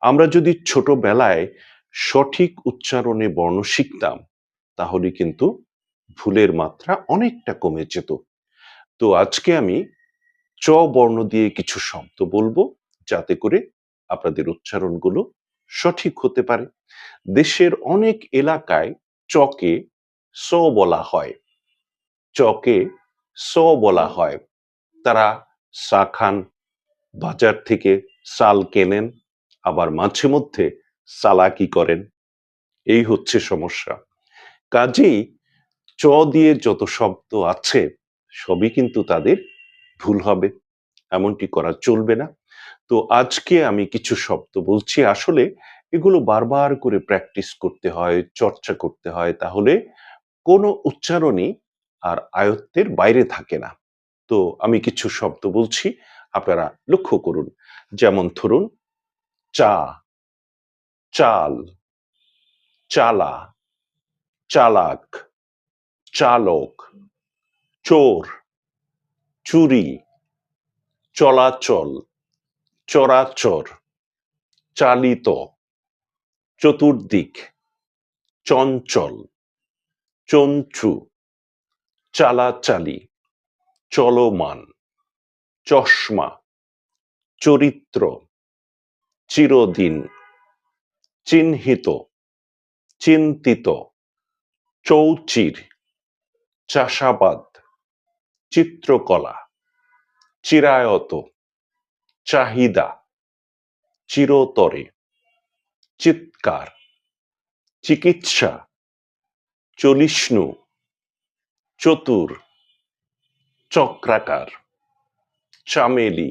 আমরা যদি ছোটবেলায় সঠিক উচ্চারণে বর্ণ শিখতাম, তাহলে কিন্তু ভুলের মাত্রা অনেকটা কমে যেত। তো আজকে আমি চ বর্ণ দিয়ে কিছু শব্দ বলবো, যাতে করে আপনাদের উচ্চারণগুলো সঠিক হতে পারে। দেশের অনেক এলাকায় চকে স বলা হয়। চকে স বলা হয়। তারা চা খান, বাজার থেকে চাল কেনেন, আবার মাঝে মধ্যে চালাকি করেন। এই হচ্ছে সমস্যা। কাজেই চ দিয়ে যত শব্দ আছে, সবই কিন্তু তাদের ভুল হবে। এমনটি করা চলবে না। তো আজকে আমি কিছু শব্দ বলছি। আসলে এগুলো বারবার করে প্র্যাকটিস করতে হয়, চর্চা করতে হয়। তাহলে কোনো উচ্চারণই আর আয়ত্তের বাইরে থাকে না। তো আমি কিছু শব্দ বলছি, আপনারা লক্ষ্য করুন। যেমন ধরুন, চা, চাল, চালা, চালাক, চালক, চোর, চুরি, চলাচল, চরাচর, চালিত, চতুর্দিক, চঞ্চল, চঞ্চু, চালাচালি, চলমান, চশমা, চরিত্র, চিরদিন, চিহ্নিত, চিন্তিত, চৌচির, চাষাবাদ, চিত্রকলা, চিরায়ত, চাহিদা, চিরতরে, চিৎকার, চিকিৎসা, চলিষ্ণু, চতুর, চক্রাকার, চামেলি,